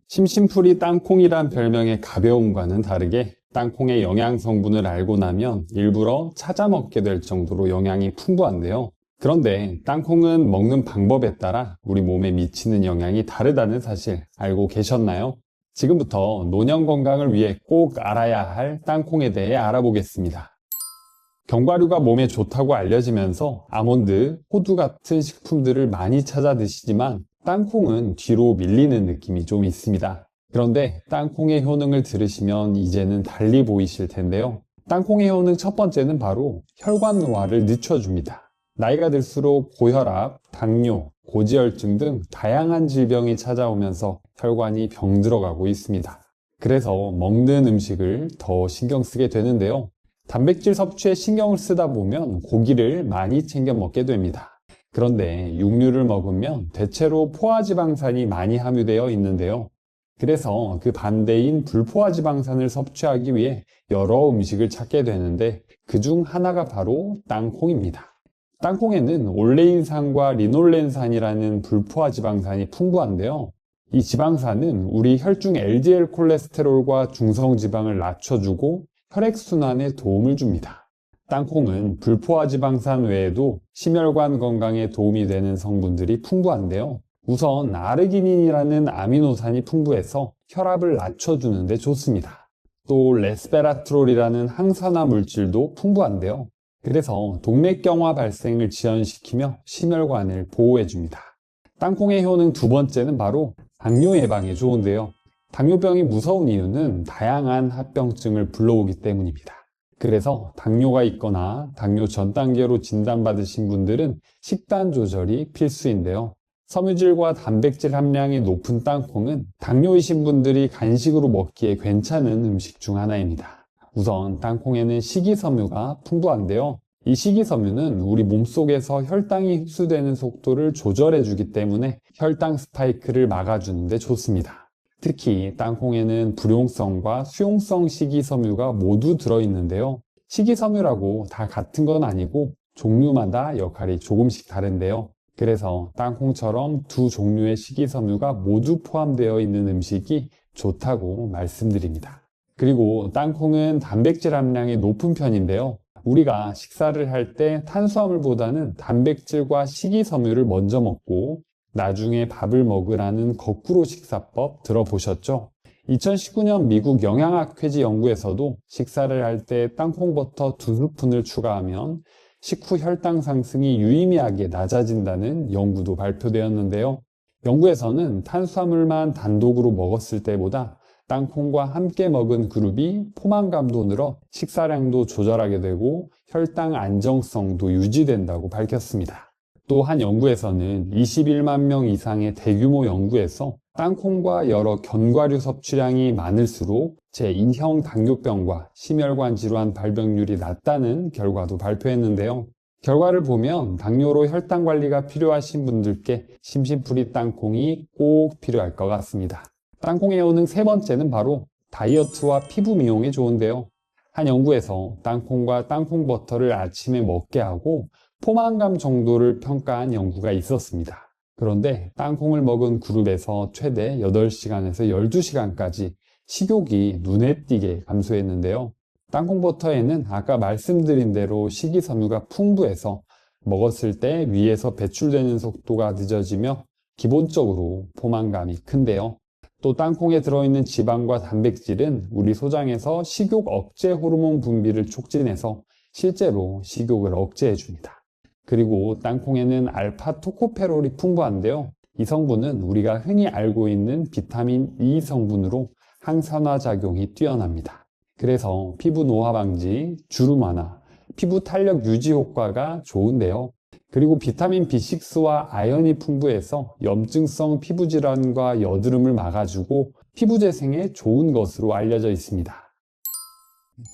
심심풀이 땅콩이란 별명의 가벼움과는 다르게 땅콩의 영양 성분을 알고 나면 일부러 찾아 먹게 될 정도로 영양이 풍부한데요. 그런데 땅콩은 먹는 방법에 따라 우리 몸에 미치는 영향이 다르다는 사실 알고 계셨나요? 지금부터 노년 건강을 위해 꼭 알아야 할 땅콩에 대해 알아보겠습니다. 견과류가 몸에 좋다고 알려지면서 아몬드, 호두 같은 식품들을 많이 찾아 드시지만 땅콩은 뒤로 밀리는 느낌이 좀 있습니다. 그런데 땅콩의 효능을 들으시면 이제는 달리 보이실 텐데요. 땅콩의 효능 첫 번째는 바로 혈관 노화를 늦춰줍니다. 나이가 들수록 고혈압, 당뇨, 고지혈증 등 다양한 질병이 찾아오면서 혈관이 병들어가고 있습니다. 그래서 먹는 음식을 더 신경 쓰게 되는데요. 단백질 섭취에 신경을 쓰다 보면 고기를 많이 챙겨 먹게 됩니다. 그런데 육류를 먹으면 대체로 포화지방산이 많이 함유되어 있는데요. 그래서 그 반대인 불포화지방산을 섭취하기 위해 여러 음식을 찾게 되는데 그중 하나가 바로 땅콩입니다. 땅콩에는 올레인산과 리놀렌산이라는 불포화지방산이 풍부한데요. 이 지방산은 우리 혈중 LDL 콜레스테롤과 중성지방을 낮춰주고 혈액순환에 도움을 줍니다. 땅콩은 불포화지방산 외에도 심혈관 건강에 도움이 되는 성분들이 풍부한데요. 우선 아르기닌이라는 아미노산이 풍부해서 혈압을 낮춰주는 데 좋습니다. 또 레스베라트롤이라는 항산화 물질도 풍부한데요. 그래서 동맥경화 발생을 지연시키며 심혈관을 보호해줍니다. 땅콩의 효능 두 번째는 바로 당뇨 예방에 좋은데요. 당뇨병이 무서운 이유는 다양한 합병증을 불러오기 때문입니다. 그래서 당뇨가 있거나 당뇨 전 단계로 진단받으신 분들은 식단 조절이 필수인데요. 섬유질과 단백질 함량이 높은 땅콩은 당뇨이신 분들이 간식으로 먹기에 괜찮은 음식 중 하나입니다. 우선 땅콩에는 식이섬유가 풍부한데요. 이 식이섬유는 우리 몸속에서 혈당이 흡수되는 속도를 조절해 주기 때문에 혈당 스파이크를 막아주는 데 좋습니다. 특히 땅콩에는 불용성과 수용성 식이섬유가 모두 들어있는데요. 식이섬유라고 다 같은 건 아니고 종류마다 역할이 조금씩 다른데요. 그래서 땅콩처럼 두 종류의 식이섬유가 모두 포함되어 있는 음식이 좋다고 말씀드립니다. 그리고 땅콩은 단백질 함량이 높은 편인데요. 우리가 식사를 할 때 탄수화물보다는 단백질과 식이섬유를 먼저 먹고 나중에 밥을 먹으라는 거꾸로 식사법 들어보셨죠? 2019년 미국 영양학회지 연구에서도 식사를 할 때 땅콩버터 2스푼을 추가하면 식후 혈당 상승이 유의미하게 낮아진다는 연구도 발표되었는데요. 연구에서는 탄수화물만 단독으로 먹었을 때보다 땅콩과 함께 먹은 그룹이 포만감도 늘어 식사량도 조절하게 되고 혈당 안정성도 유지된다고 밝혔습니다. 또 한 연구에서는 21만 명 이상의 대규모 연구에서 땅콩과 여러 견과류 섭취량이 많을수록 제2형 당뇨병과 심혈관 질환 발병률이 낮다는 결과도 발표했는데요. 결과를 보면 당뇨로 혈당 관리가 필요하신 분들께 심심풀이 땅콩이 꼭 필요할 것 같습니다. 땅콩의 효능 세 번째는 바로 다이어트와 피부 미용에 좋은데요. 한 연구에서 땅콩과 땅콩버터를 아침에 먹게 하고 포만감 정도를 평가한 연구가 있었습니다. 그런데 땅콩을 먹은 그룹에서 최대 8시간에서 12시간까지 식욕이 눈에 띄게 감소했는데요. 땅콩버터에는 아까 말씀드린 대로 식이섬유가 풍부해서 먹었을 때 위에서 배출되는 속도가 늦어지며 기본적으로 포만감이 큰데요. 또 땅콩에 들어있는 지방과 단백질은 우리 소장에서 식욕 억제 호르몬 분비를 촉진해서 실제로 식욕을 억제해줍니다. 그리고 땅콩에는 알파 토코페롤이 풍부한데요. 이 성분은 우리가 흔히 알고 있는 비타민 E 성분으로 항산화 작용이 뛰어납니다. 그래서 피부 노화 방지, 주름 완화, 피부 탄력 유지 효과가 좋은데요. 그리고 비타민 B6와 아연이 풍부해서 염증성 피부질환과 여드름을 막아주고 피부 재생에 좋은 것으로 알려져 있습니다.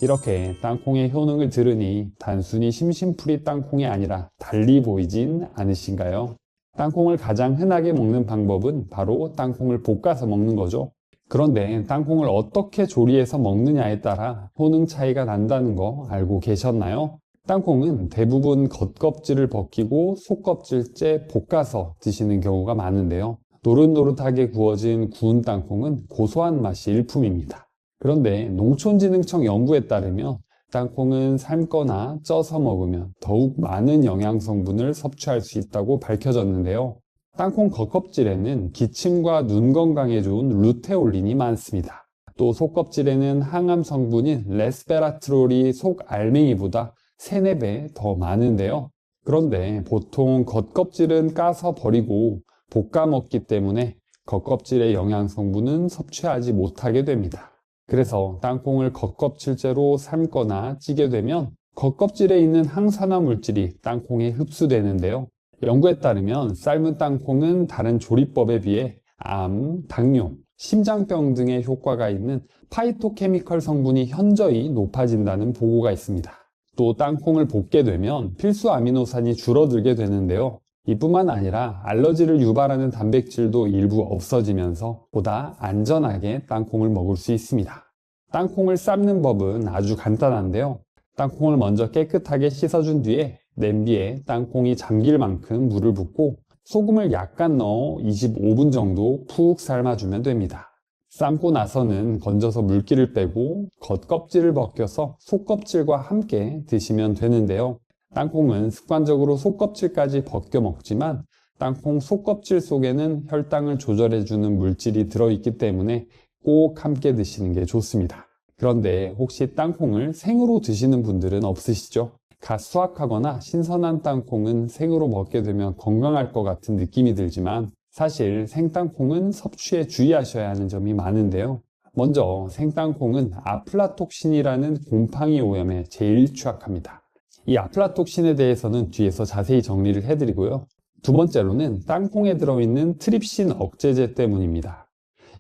이렇게 땅콩의 효능을 들으니 단순히 심심풀이 땅콩이 아니라 달리 보이진 않으신가요? 땅콩을 가장 흔하게 먹는 방법은 바로 땅콩을 볶아서 먹는 거죠. 그런데 땅콩을 어떻게 조리해서 먹느냐에 따라 효능 차이가 난다는 거 알고 계셨나요? 땅콩은 대부분 겉껍질을 벗기고 속껍질째 볶아서 드시는 경우가 많은데요. 노릇노릇하게 구워진 구운 땅콩은 고소한 맛이 일품입니다. 그런데 농촌진흥청 연구에 따르면 땅콩은 삶거나 쪄서 먹으면 더욱 많은 영양 성분을 섭취할 수 있다고 밝혀졌는데요. 땅콩 겉껍질에는 기침과 눈 건강에 좋은 루테올린이 많습니다. 또 속껍질에는 항암 성분인 레스베라트롤이 속 알맹이보다 3, 4배 더 많은데요. 그런데 보통 겉껍질은 까서 버리고 볶아 먹기 때문에 겉껍질의 영양 성분은 섭취하지 못하게 됩니다. 그래서 땅콩을 겉껍질째로 삶거나 찌게 되면 겉껍질에 있는 항산화 물질이 땅콩에 흡수되는데요. 연구에 따르면 삶은 땅콩은 다른 조리법에 비해 암, 당뇨, 심장병 등의 효과가 있는 파이토케미컬 성분이 현저히 높아진다는 보고가 있습니다. 또 땅콩을 볶게 되면 필수 아미노산이 줄어들게 되는데요. 이뿐만 아니라 알러지를 유발하는 단백질도 일부 없어지면서 보다 안전하게 땅콩을 먹을 수 있습니다. 땅콩을 삶는 법은 아주 간단한데요. 땅콩을 먼저 깨끗하게 씻어준 뒤에 냄비에 땅콩이 잠길 만큼 물을 붓고 소금을 약간 넣어 25분 정도 푹 삶아주면 됩니다. 삶고 나서는 건져서 물기를 빼고 겉껍질을 벗겨서 속껍질과 함께 드시면 되는데요. 땅콩은 습관적으로 속껍질까지 벗겨 먹지만 땅콩 속껍질 속에는 혈당을 조절해주는 물질이 들어있기 때문에 꼭 함께 드시는 게 좋습니다. 그런데 혹시 땅콩을 생으로 드시는 분들은 없으시죠? 갓 수확하거나 신선한 땅콩은 생으로 먹게 되면 건강할 것 같은 느낌이 들지만 사실 생땅콩은 섭취에 주의하셔야 하는 점이 많은데요. 먼저 생땅콩은 아플라톡신이라는 곰팡이 오염에 제일 취약합니다. 이 아플라톡신에 대해서는 뒤에서 자세히 정리를 해드리고요. 두 번째로는 땅콩에 들어있는 트립신 억제제 때문입니다.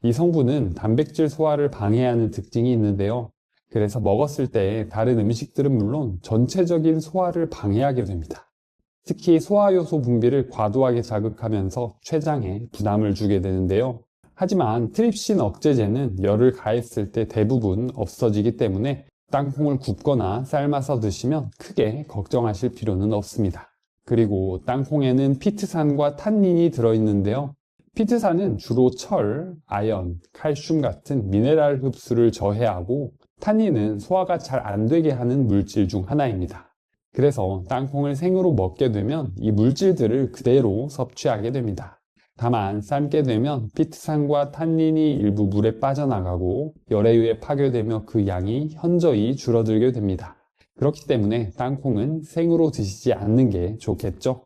이 성분은 단백질 소화를 방해하는 특징이 있는데요. 그래서 먹었을 때 다른 음식들은 물론 전체적인 소화를 방해하게 됩니다. 특히 소화효소 분비를 과도하게 자극하면서 췌장에 부담을 주게 되는데요. 하지만 트립신 억제제는 열을 가했을 때 대부분 없어지기 때문에 땅콩을 굽거나 삶아서 드시면 크게 걱정하실 필요는 없습니다. 그리고 땅콩에는 피트산과 탄닌이 들어있는데요. 피트산은 주로 철, 아연, 칼슘 같은 미네랄 흡수를 저해하고 탄닌은 소화가 잘 안 되게 하는 물질 중 하나입니다. 그래서 땅콩을 생으로 먹게 되면 이 물질들을 그대로 섭취하게 됩니다. 다만 삶게 되면 피트산과 탄닌이 일부 물에 빠져나가고 열에 의해 파괴되며 그 양이 현저히 줄어들게 됩니다. 그렇기 때문에 땅콩은 생으로 드시지 않는 게 좋겠죠?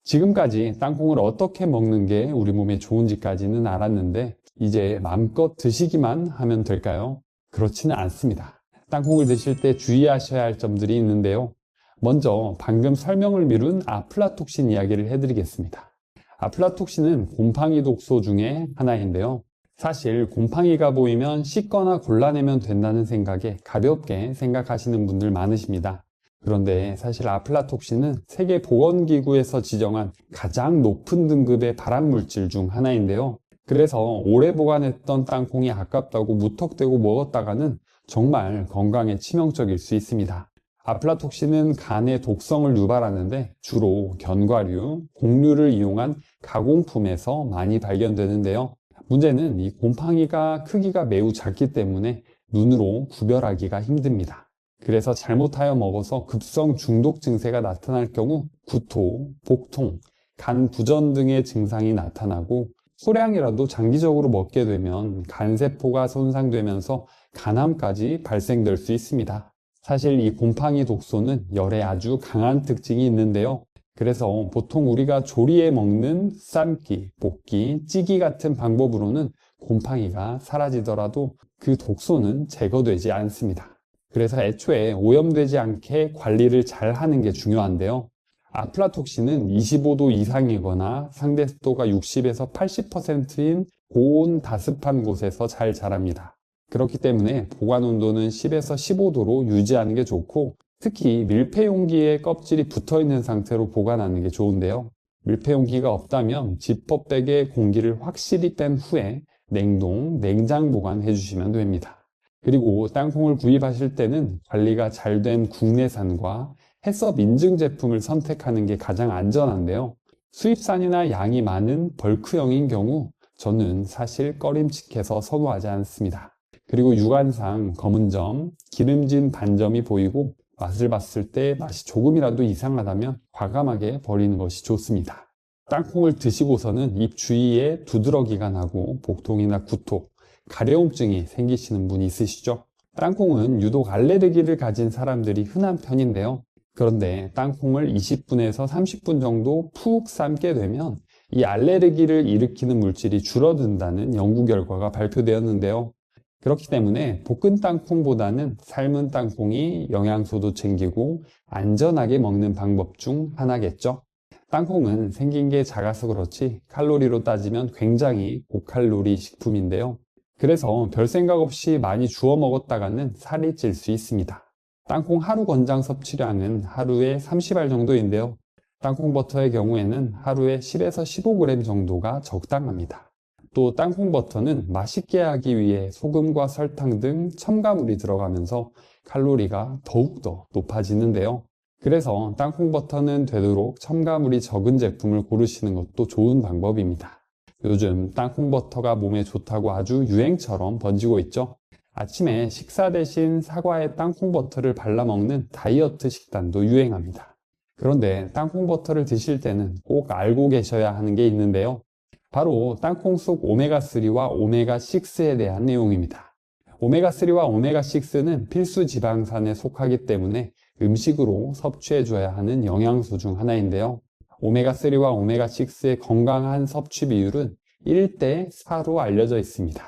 지금까지 땅콩을 어떻게 먹는 게 우리 몸에 좋은지까지는 알았는데 이제 마음껏 드시기만 하면 될까요? 그렇지는 않습니다. 땅콩을 드실 때 주의하셔야 할 점들이 있는데요. 먼저 방금 설명을 미룬 아플라톡신 이야기를 해드리겠습니다. 아플라톡신은 곰팡이 독소 중에 하나인데요. 사실 곰팡이가 보이면 씻거나 골라내면 된다는 생각에 가볍게 생각하시는 분들 많으십니다. 그런데 사실 아플라톡신은 세계보건기구에서 지정한 가장 높은 등급의 발암물질 중 하나인데요. 그래서 오래 보관했던 땅콩이 아깝다고 무턱대고 먹었다가는 정말 건강에 치명적일 수 있습니다. 아플라톡신은 간의 독성을 유발하는데 주로 견과류, 곡류를 이용한 가공품에서 많이 발견되는데요. 문제는 이 곰팡이가 크기가 매우 작기 때문에 눈으로 구별하기가 힘듭니다. 그래서 잘못하여 먹어서 급성 중독 증세가 나타날 경우 구토, 복통, 간 부전 등의 증상이 나타나고 소량이라도 장기적으로 먹게 되면 간세포가 손상되면서 간암까지 발생될 수 있습니다. 사실 이 곰팡이 독소는 열에 아주 강한 특징이 있는데요. 그래서 보통 우리가 조리에 먹는 삶기, 볶기, 찌기 같은 방법으로는 곰팡이가 사라지더라도 그 독소는 제거되지 않습니다. 그래서 애초에 오염되지 않게 관리를 잘 하는 게 중요한데요. 아플라톡신은 25도 이상이거나 상대 습도가 60에서 80%인 고온 다습한 곳에서 잘 자랍니다. 그렇기 때문에 보관 온도는 10에서 15도로 유지하는 게 좋고 특히 밀폐 용기에 껍질이 붙어 있는 상태로 보관하는 게 좋은데요. 밀폐 용기가 없다면 지퍼백에 공기를 확실히 뺀 후에 냉동, 냉장 보관해 주시면 됩니다. 그리고 땅콩을 구입하실 때는 관리가 잘 된 국내산과 해썹 인증 제품을 선택하는 게 가장 안전한데요. 수입산이나 양이 많은 벌크형인 경우 저는 사실 꺼림칙해서 선호하지 않습니다. 그리고 육안상 검은 점, 기름진 반점이 보이고 맛을 봤을 때 맛이 조금이라도 이상하다면 과감하게 버리는 것이 좋습니다. 땅콩을 드시고서는 입 주위에 두드러기가 나고 복통이나 구토, 가려움증이 생기시는 분이 있으시죠? 땅콩은 유독 알레르기를 가진 사람들이 흔한 편인데요. 그런데 땅콩을 20분에서 30분 정도 푹 삶게 되면 이 알레르기를 일으키는 물질이 줄어든다는 연구 결과가 발표되었는데요. 그렇기 때문에 볶은 땅콩보다는 삶은 땅콩이 영양소도 챙기고 안전하게 먹는 방법 중 하나겠죠. 땅콩은 생긴 게 작아서 그렇지 칼로리로 따지면 굉장히 고칼로리 식품인데요. 그래서 별 생각 없이 많이 주워 먹었다가는 살이 찔 수 있습니다. 땅콩 하루 권장 섭취량은 하루에 30알 정도인데요. 땅콩 버터의 경우에는 하루에 10에서 15g 정도가 적당합니다. 또 땅콩 버터는 맛있게 하기 위해 소금과 설탕 등 첨가물이 들어가면서 칼로리가 더욱더 높아지는데요. 그래서 땅콩 버터는 되도록 첨가물이 적은 제품을 고르시는 것도 좋은 방법입니다. 요즘 땅콩 버터가 몸에 좋다고 아주 유행처럼 번지고 있죠. 아침에 식사 대신 사과에 땅콩 버터를 발라 먹는 다이어트 식단도 유행합니다. 그런데 땅콩 버터를 드실 때는 꼭 알고 계셔야 하는 게 있는데요. 바로 땅콩 속 오메가3와 오메가6에 대한 내용입니다. 오메가3와 오메가6는 필수 지방산에 속하기 때문에 음식으로 섭취해줘야 하는 영양소 중 하나인데요. 오메가3와 오메가6의 건강한 섭취 비율은 1대 4로 알려져 있습니다.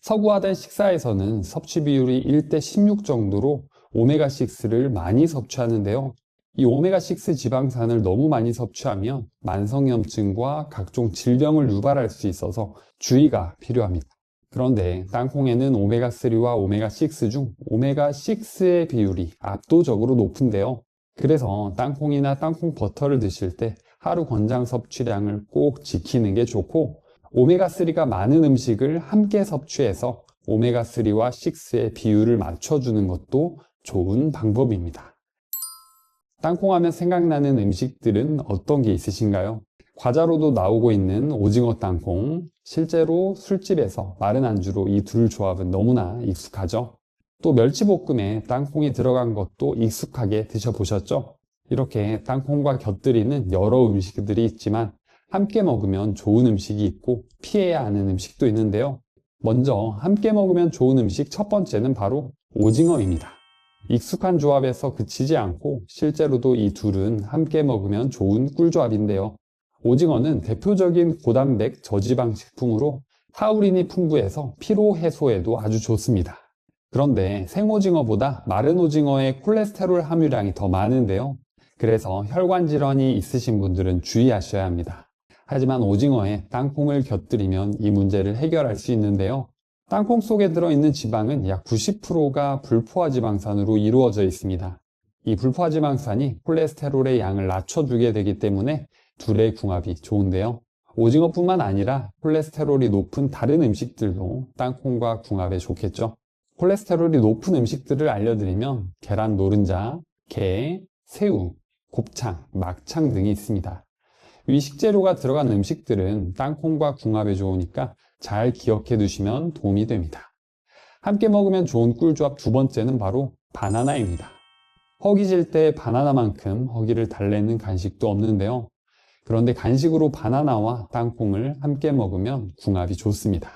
서구화된 식사에서는 섭취 비율이 1대 16 정도로 오메가6를 많이 섭취하는데요. 이 오메가6 지방산을 너무 많이 섭취하면 만성염증과 각종 질병을 유발할 수 있어서 주의가 필요합니다. 그런데 땅콩에는 오메가3와 오메가6 중 오메가6의 비율이 압도적으로 높은데요. 그래서 땅콩이나 땅콩 버터를 드실 때 하루 권장 섭취량을 꼭 지키는 게 좋고, 오메가3가 많은 음식을 함께 섭취해서 오메가3와 6의 비율을 맞춰주는 것도 좋은 방법입니다. 땅콩하면 생각나는 음식들은 어떤 게 있으신가요? 과자로도 나오고 있는 오징어 땅콩, 실제로 술집에서 마른 안주로 이 둘 조합은 너무나 익숙하죠? 또 멸치볶음에 땅콩이 들어간 것도 익숙하게 드셔보셨죠? 이렇게 땅콩과 곁들이는 여러 음식들이 있지만 함께 먹으면 좋은 음식이 있고 피해야 하는 음식도 있는데요. 먼저 함께 먹으면 좋은 음식 첫 번째는 바로 오징어입니다. 익숙한 조합에서 그치지 않고 실제로도 이 둘은 함께 먹으면 좋은 꿀조합인데요. 오징어는 대표적인 고단백 저지방 식품으로 타우린이 풍부해서 피로 해소에도 아주 좋습니다. 그런데 생오징어보다 마른 오징어의 콜레스테롤 함유량이 더 많은데요. 그래서 혈관 질환이 있으신 분들은 주의하셔야 합니다. 하지만 오징어에 땅콩을 곁들이면 이 문제를 해결할 수 있는데요. 땅콩 속에 들어있는 지방은 약 90%가 불포화지방산으로 이루어져 있습니다. 이 불포화지방산이 콜레스테롤의 양을 낮춰주게 되기 때문에 둘의 궁합이 좋은데요. 오징어뿐만 아니라 콜레스테롤이 높은 다른 음식들도 땅콩과 궁합에 좋겠죠. 콜레스테롤이 높은 음식들을 알려드리면 계란 노른자, 게, 새우, 곱창, 막창 등이 있습니다. 이 식재료가 들어간 음식들은 땅콩과 궁합에 좋으니까 잘 기억해 두시면 도움이 됩니다. 함께 먹으면 좋은 꿀조합 두 번째는 바로 바나나입니다. 허기질 때 바나나만큼 허기를 달래는 간식도 없는데요. 그런데 간식으로 바나나와 땅콩을 함께 먹으면 궁합이 좋습니다.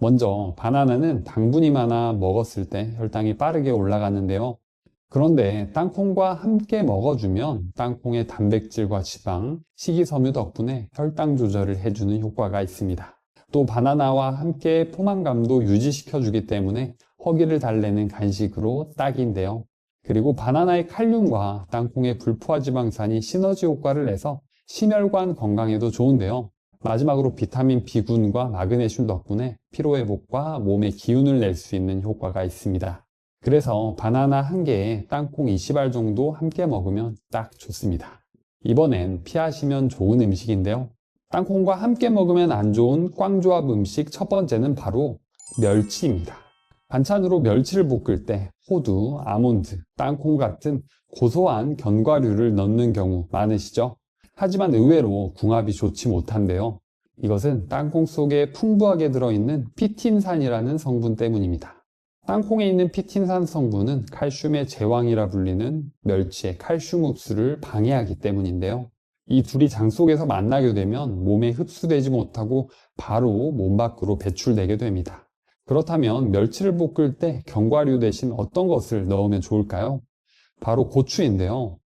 먼저 바나나는 당분이 많아 먹었을 때 혈당이 빠르게 올라가는데요. 그런데 땅콩과 함께 먹어주면 땅콩의 단백질과 지방, 식이섬유 덕분에 혈당 조절을 해주는 효과가 있습니다. 또 바나나와 함께 포만감도 유지시켜주기 때문에 허기를 달래는 간식으로 딱인데요. 그리고 바나나의 칼륨과 땅콩의 불포화지방산이 시너지 효과를 내서 심혈관 건강에도 좋은데요. 마지막으로 비타민 B군과 마그네슘 덕분에 피로회복과 몸에 기운을 낼 수 있는 효과가 있습니다. 그래서 바나나 한 개에 땅콩 20알 정도 함께 먹으면 딱 좋습니다. 이번엔 피하시면 좋은 음식인데요. 땅콩과 함께 먹으면 안 좋은 꽝조합 음식 첫 번째는 바로 멸치입니다. 반찬으로 멸치를 볶을 때 호두, 아몬드, 땅콩 같은 고소한 견과류를 넣는 경우 많으시죠? 하지만 의외로 궁합이 좋지 못한데요. 이것은 땅콩 속에 풍부하게 들어있는 피틴산이라는 성분 때문입니다. 땅콩에 있는 피틴산 성분은 칼슘의 제왕이라 불리는 멸치의 칼슘 흡수를 방해하기 때문인데요. 이 둘이 장 속에서 만나게 되면 몸에 흡수되지 못하고 바로 몸 밖으로 배출되게 됩니다. 그렇다면 멸치를 볶을 때 견과류 대신 어떤 것을 넣으면 좋을까요? 바로 고추인데요.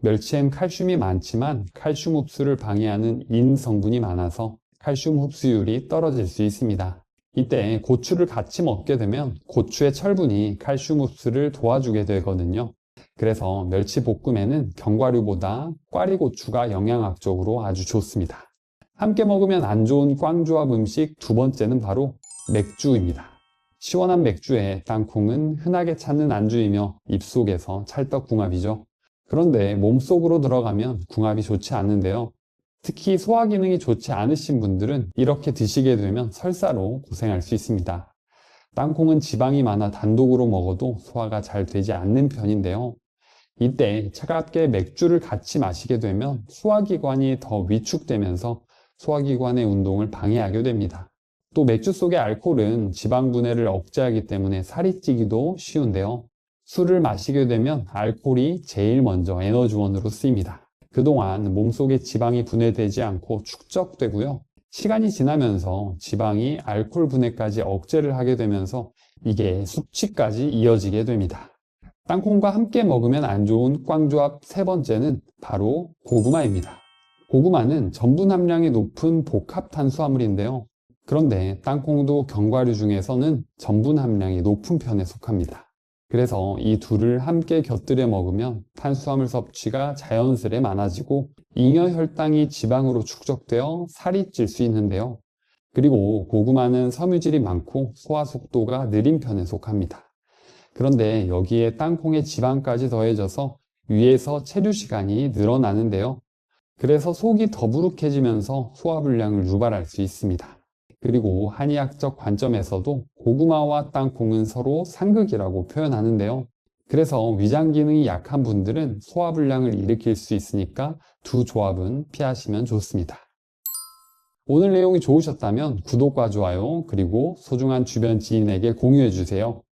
멸치엔 칼슘이 많지만 칼슘 흡수를 방해하는 인 성분이 많아서 칼슘 흡수율이 떨어질 수 있습니다. 이때 고추를 같이 먹게 되면 고추의 철분이 칼슘 흡수를 도와주게 되거든요. 그래서 멸치 볶음에는 견과류보다 꽈리고추가 영양학적으로 아주 좋습니다. 함께 먹으면 안 좋은 꽝조합 음식 두 번째는 바로 맥주입니다. 시원한 맥주에 땅콩은 흔하게 찾는 안주이며 입속에서 찰떡궁합이죠. 그런데 몸속으로 들어가면 궁합이 좋지 않은데요. 특히 소화 기능이 좋지 않으신 분들은 이렇게 드시게 되면 설사로 고생할 수 있습니다. 땅콩은 지방이 많아 단독으로 먹어도 소화가 잘 되지 않는 편인데요. 이때 차갑게 맥주를 같이 마시게 되면 소화기관이 더 위축되면서 소화기관의 운동을 방해하게 됩니다. 또 맥주 속의 알코올은 지방 분해를 억제하기 때문에 살이 찌기도 쉬운데요. 술을 마시게 되면 알코올이 제일 먼저 에너지원으로 쓰입니다. 그동안 몸속에 지방이 분해되지 않고 축적되고요. 시간이 지나면서 지방이 알코올 분해까지 억제를 하게 되면서 이게 숙취까지 이어지게 됩니다. 땅콩과 함께 먹으면 안 좋은 꽝조합 세 번째는 바로 고구마입니다. 고구마는 전분 함량이 높은 복합 탄수화물인데요. 그런데 땅콩도 견과류 중에서는 전분 함량이 높은 편에 속합니다. 그래서 이 둘을 함께 곁들여 먹으면 탄수화물 섭취가 자연스레 많아지고 잉여 혈당이 지방으로 축적되어 살이 찔 수 있는데요. 그리고 고구마는 섬유질이 많고 소화 속도가 느린 편에 속합니다. 그런데 여기에 땅콩의 지방까지 더해져서 위에서 체류 시간이 늘어나는데요. 그래서 속이 더부룩해지면서 소화불량을 유발할 수 있습니다. 그리고 한의학적 관점에서도 고구마와 땅콩은 서로 상극이라고 표현하는데요. 그래서 위장 기능이 약한 분들은 소화불량을 일으킬 수 있으니까 두 조합은 피하시면 좋습니다. 오늘 내용이 좋으셨다면 구독과 좋아요, 그리고 소중한 주변 지인에게 공유해 주세요.